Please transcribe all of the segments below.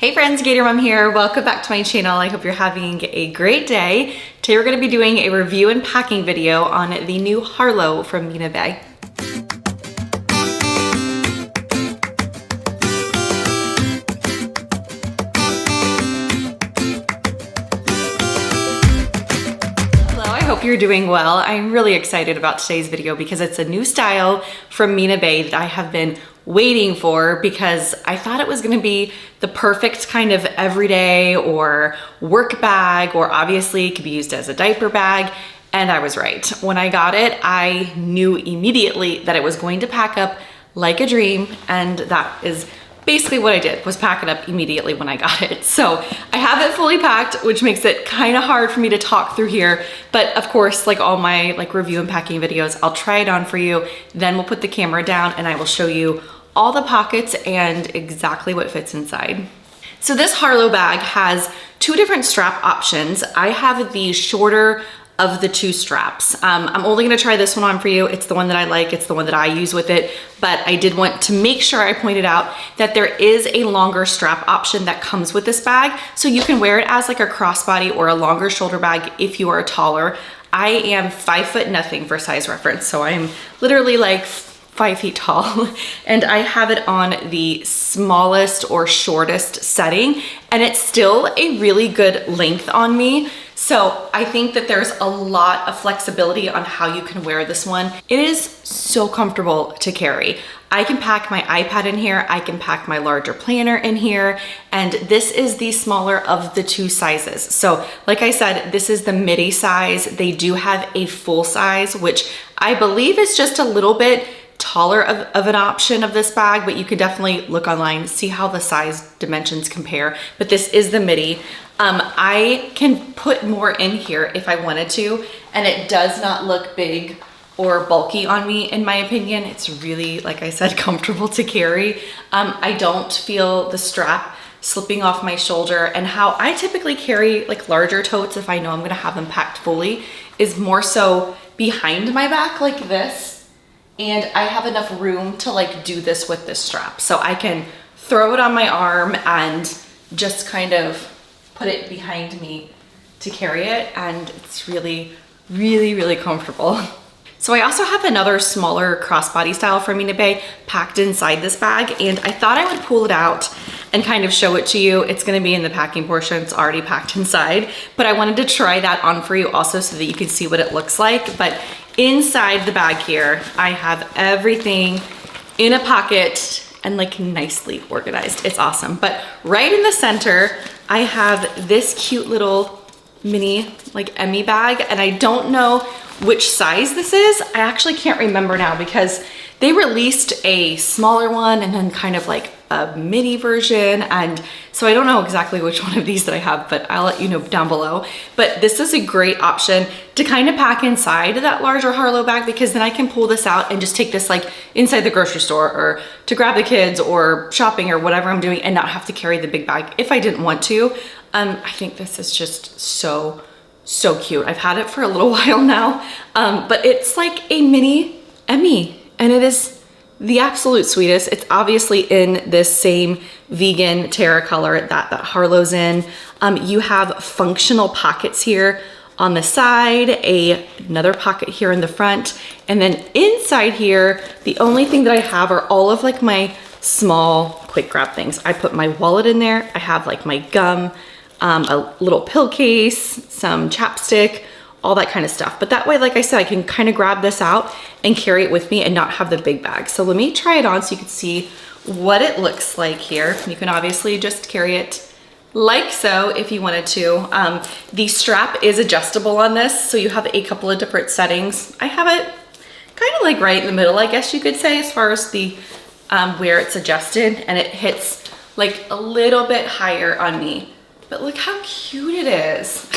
Hey friends, Gator Mom here. Welcome back to my channel. I hope you're having a great day. Today we're going to be doing a review and packing video on the new Harlow from MINA BAIE. Hope you're doing well. I'm really excited about today's video because it's a new style from MINA BAIE that I have been waiting for because I thought it was going to be the perfect kind of everyday or work bag, or obviously it could be used as a diaper bag. And I was right. When I got it, I knew immediately that it was going to pack up like a dream, and that is basically what I did, was pack it up immediately when I got it. So I have it fully packed, which makes it kind of hard for me to talk through here. But of course, like all my review and packing videos, I'll try it on for you. Then we'll put the camera down and I will show you all the pockets and exactly what fits inside. So this Harlow bag has two different strap options. I have the shorter of the two straps. I'm only gonna try this one on for you. It's the one that I like, it's the one that I use with it, but I did want to make sure I pointed out that there is a longer strap option that comes with this bag. So you can wear it as like a crossbody or a longer shoulder bag if you are taller. I am 5 foot nothing for size reference. So I am literally like 5 feet tall, and I have it on the smallest or shortest setting, and it's still a really good length on me. So I think that there's a lot of flexibility on how you can wear this one. It is so comfortable to carry. I can pack my iPad in here, I can pack my larger planner in here, and this is the smaller of the two sizes. So like I said, this is the midi size. They do have a full size, which I believe is just a little bit taller of an option of this bag, but you can definitely look online, see how the size dimensions compare. But this is the midi. I can put more in here if I wanted to, and it does not look big or bulky on me, in my opinion. It's really, like I said, comfortable to carry. I don't feel the strap slipping off my shoulder, and how I typically carry like larger totes if I know I'm gonna have them packed fully is more so behind my back like this. And I have enough room to like do this with this strap. So I can throw it on my arm and just kind of put it behind me to carry it. And it's really, really, really comfortable. So I also have another smaller crossbody style from MINA BAIE packed inside this bag. And I thought I would pull it out and kind of show it to you. It's gonna be in the packing portion, it's already packed inside. But I wanted to try that on for you also so that you can see what it looks like. But inside the bag here, I have everything in a pocket and like nicely organized. It's awesome. But right in the center, I have this cute little mini like Emmy bag, and I don't know which size this is. I actually can't remember now because they released a smaller one and then kind of like a mini version, and so I don't know exactly which one of these that I have, but I'll let you know down below. But this is a great option to kind of pack inside that larger Harlow bag, because then I can pull this out and just take this like inside the grocery store or to grab the kids or shopping or whatever I'm doing, and not have to carry the big bag if I didn't want to. I think this is just so cute. I've had it for a little while now, but it's like a mini Emmy, and it is the absolute sweetest. It's obviously in this same vegan terra color that Harlow's in. You have functional pockets here on the side, another pocket here in the front, and then inside here, the only thing that I have are all of like my small quick grab things. I put my wallet in there. I have like my gum, a little pill case, some chapstick, all that kind of stuff. But that way, like I said, I can kind of grab this out and carry it with me and not have the big bag. So let me try it on so you can see what it looks like here. You can obviously just carry it like so if you wanted to. The strap is adjustable on this, so you have a couple of different settings. I have it kind of like right in the middle, I guess you could say, as far as the where it's adjusted, and it hits like a little bit higher on me. But look how cute it is.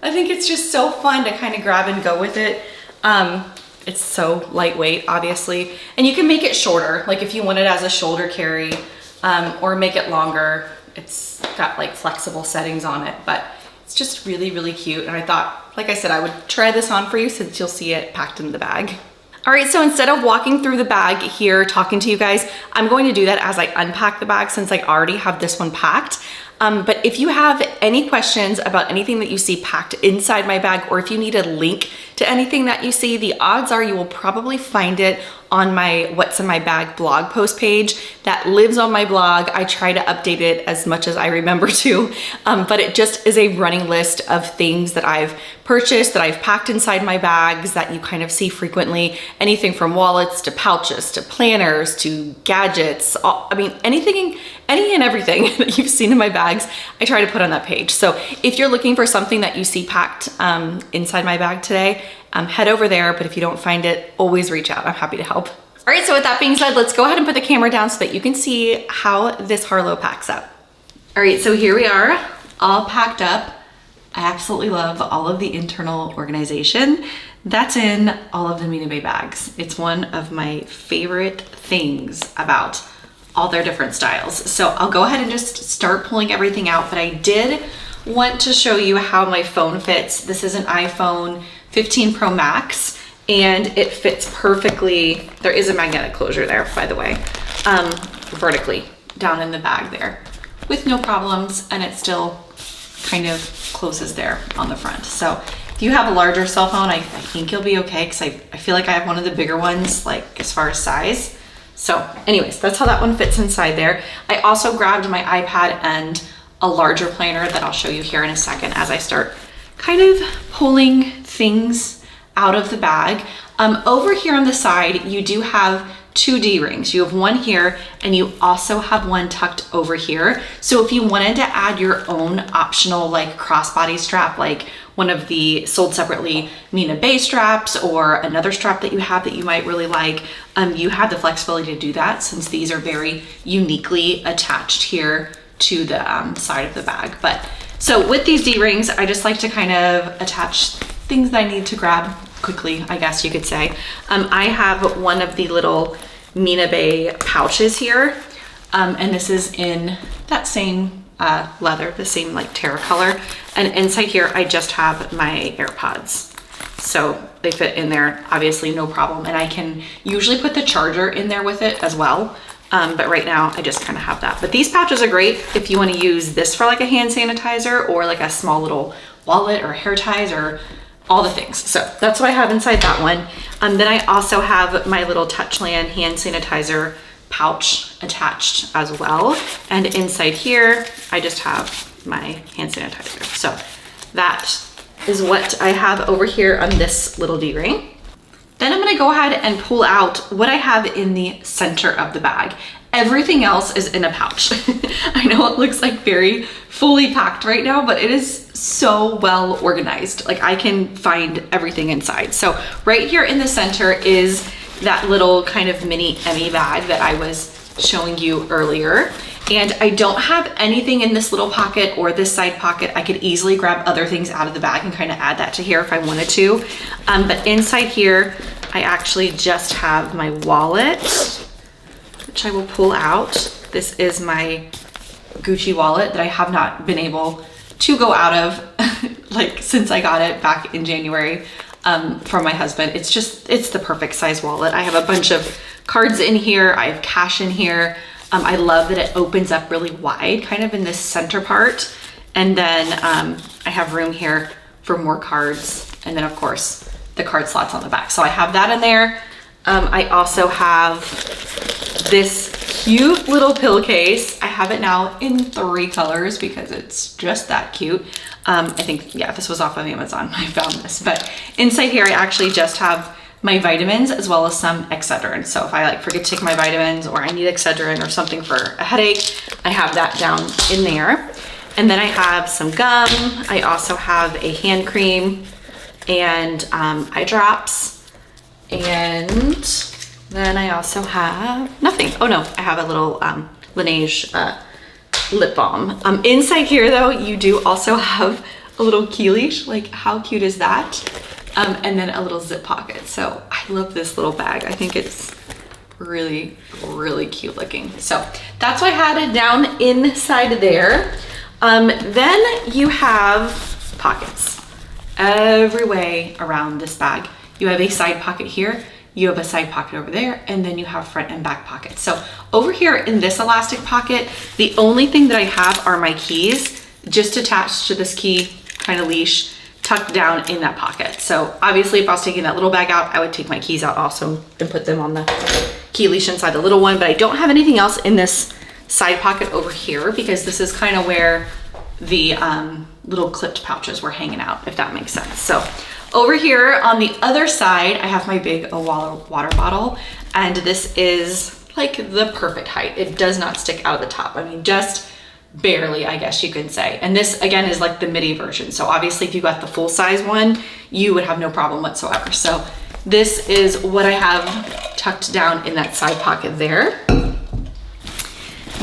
I think it's just so fun to kind of grab and go with it. It's so lightweight, obviously. And you can make it shorter, like if you want it as a shoulder carry, or make it longer. It's got like flexible settings on it, but it's just really, really cute. And I thought, like I said, I would try this on for you since you'll see it packed in the bag. All right, so instead of walking through the bag here, talking to you guys, I'm going to do that as I unpack the bag since I already have this one packed. But if you have any questions about anything that you see packed inside my bag, or if you need a link to anything that you see, the odds are you will probably find it on my What's in My Bag blog post page that lives on my blog. I try to update it as much as I remember to, but it just is a running list of things that I've purchased, that I've packed inside my bags that you kind of see frequently. Anything from wallets to pouches to planners to gadgets. I mean, any and everything that you've seen in my bags, I try to put on that page. So if you're looking for something that you see packed inside my bag today, head over there. But if you don't find it, always reach out. I'm happy to help. All right, so with that being said, let's go ahead and put the camera down so that you can see how this Harlow packs up. All right, so here we are, all packed up. I absolutely love all of the internal organization that's in all of the MINA BAIE bags. It's one of my favorite things about all their different styles. So I'll go ahead and just start pulling everything out, but I did want to show you how my phone fits. This is an iPhone 15 Pro Max, and it fits perfectly. There is a magnetic closure there, by the way, vertically down in the bag there with no problems, and it still kind of closes there on the front. So if you have a larger cell phone, I think you'll be okay, because I feel like I have one of the bigger ones, like as far as size. So anyways, that's how that one fits inside there. I also grabbed my iPad and a larger planner that I'll show you here in a second as I start kind of pulling things out of the bag. Over here on the side, you do have two D-rings. You have one here, and you also have one tucked over here. So if you wanted to add your own optional like crossbody strap, like one of the sold separately MINA BAIE straps, or another strap that you have that you might really like, you have the flexibility to do that, since these are very uniquely attached here to the side of the bag. But so with these D-rings, I just like to kind of attach things that I need to grab quickly, I guess you could say. I have one of the little MINA BAIE pouches here, and this is in that same leather, the same like terra color. And inside here, I just have my AirPods. So they fit in there, obviously no problem. And I can usually put the charger in there with it as well. But right now I just kind of have that. But these pouches are great if you want to use this for like a hand sanitizer, or like a small little wallet or hair ties, or all the things. So that's what I have inside that one. Then I also have my little Touchland hand sanitizer pouch attached as well. And inside here, I just have my hand sanitizer. So that is what I have over here on this little D-ring. Then I'm gonna go ahead and pull out what I have in the center of the bag. Everything else is in a pouch. I know it looks like very fully packed right now, but it is so well organized. Like I can find everything inside. So right here in the center is that little kind of mini Emmy bag that I was showing you earlier. And I don't have anything in this little pocket or this side pocket. I could easily grab other things out of the bag and kind of add that to here if I wanted to. But inside here, I actually just have my wallet, which I will pull out. This is my Gucci wallet that I have not been able to go out of like since I got it back in January from my husband. It's the perfect size wallet. I have a bunch of cards in here. I have cash in here. I love that it opens up really wide, kind of in this center part. And then I have room here for more cards. And then of course, the card slots on the back. So I have that in there. I also have this cute little pill case. I have it now in 3 colors because it's just that cute. I think, yeah, this was off of Amazon. I found this, but inside here, I actually just have my vitamins as well as some Excedrin. So if I like forget to take my vitamins, or I need Excedrin or something for a headache, I have that down in there. And then I have some gum. I also have a hand cream and eye drops. And then I also have nothing. Oh no, I have a little Laneige lip balm. Inside here though, you do also have a little key leash. Like how cute is that? And then a little zip pocket. So I love this little bag. I think it's really, really cute looking. So that's what I had down inside there. Then you have pockets every way around this bag. You have a side pocket here. you have a side pocket over there, and then you have front and back pockets. So over here in this elastic pocket, the only thing that I have are my keys just attached to this key kind of leash tucked down in that pocket. So obviously if I was taking that little bag out, I would take my keys out also and put them on the key leash inside the little one, but I don't have anything else in this side pocket over here because this is kind of where the little clipped pouches were hanging out, if that makes sense. So over here on the other side, I have my big water bottle, and this is like the perfect height. It does not stick out of the top. I mean, just barely, I guess you can say. And this again is like the midi version. So obviously if you got the full size one, you would have no problem whatsoever. So this is what I have tucked down in that side pocket there.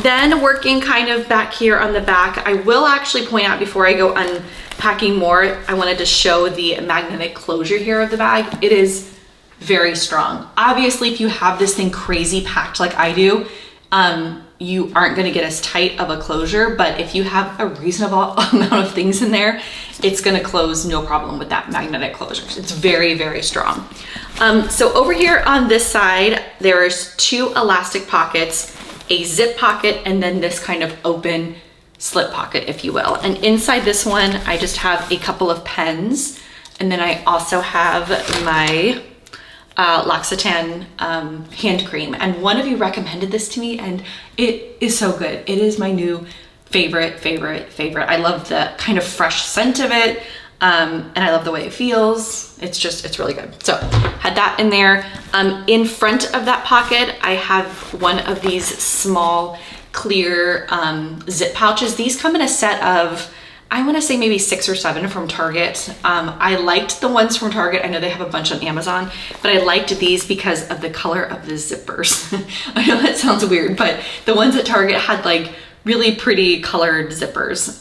Then working kind of back here on the back, I will actually point out before I go unpacking more, I wanted to show the magnetic closure here of the bag. It is very strong. Obviously, if you have this thing crazy packed like I do, you aren't gonna get as tight of a closure, but if you have a reasonable amount of things in there, it's gonna close no problem with that magnetic closure. It's very, very strong. So over here on this side, there's 2 elastic pockets, a zip pocket, and then this kind of open slip pocket, if you will. And inside this one, I just have a couple of pens. And then I also have my L'Occitane hand cream. And one of you recommended this to me, and it is so good. It is my new favorite. I love the kind of fresh scent of it. And I love the way it feels. It's really good. So had that in there. In front of that pocket, I have one of these small clear zip pouches. These come in a set of, I want to say maybe 6 or 7 from Target. I liked the ones from Target. I know they have a bunch on Amazon, but I liked these because of the color of the zippers. I know that sounds weird, but the ones at Target had like really pretty colored zippers.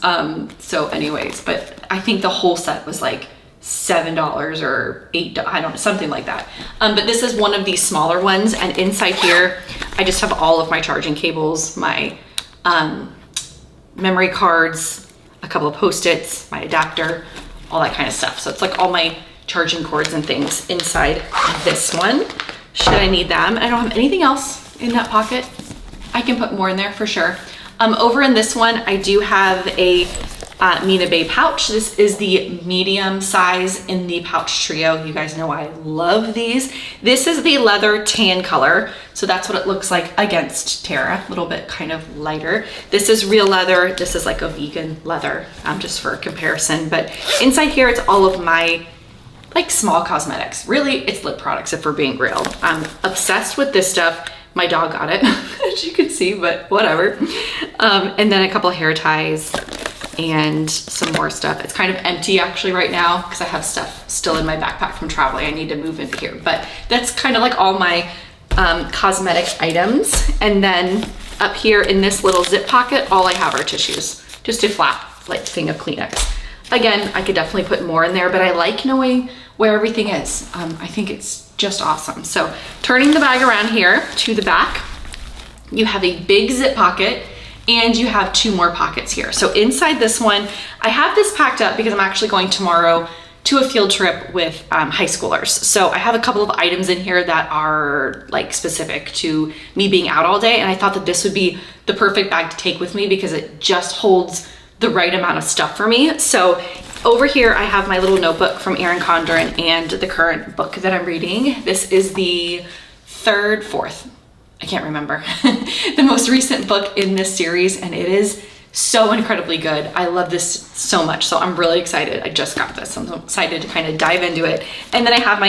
So anyways, but I think the whole set was like $7 or $8, I don't know, something like that. But this is one of these smaller ones, and inside here, I just have all of my charging cables, my memory cards, a couple of Post-its, my adapter, all that kind of stuff. So it's like all my charging cords and things inside this one, should I need them. I don't have anything else in that pocket. I can put more in there for sure. Over in this one, I do have a MINA BAIE pouch. This is the medium size in the pouch trio. You guys know I love these. This is the leather tan color. So that's what it looks like against Tara, a little bit kind of lighter. This is real leather. This is like a vegan leather, just for comparison. But inside here, it's all of my like small cosmetics. Really, it's lip products if we're being real. I'm obsessed with this stuff. My dog got it, as you can see, but whatever. And then a couple of hair ties and some more stuff. It's kind of empty actually right now because I have stuff still in my backpack from traveling. I need to move into here, but that's kind of like all my cosmetic items. And then up here in this little zip pocket, all I have are tissues, just a flat like thing of Kleenex. Again, I could definitely put more in there, but I like knowing where everything is. I think it's just awesome. So turning the bag around here to the back, you have a big zip pocket and you have 2 more pockets here. So inside this one, I have this packed up because I'm actually going tomorrow to a field trip with high schoolers. So I have a couple of items in here that are like specific to me being out all day. And I thought that this would be the perfect bag to take with me because it just holds the right amount of stuff for me. So over here, I have my little notebook from Erin Condren and the current book that I'm reading. This is the 3rd, 4th, I can't remember, the most recent book in this series, and it is so incredibly good. I love this so much, so I'm really excited. I just got this. I'm so excited to kind of dive into it. And then I have my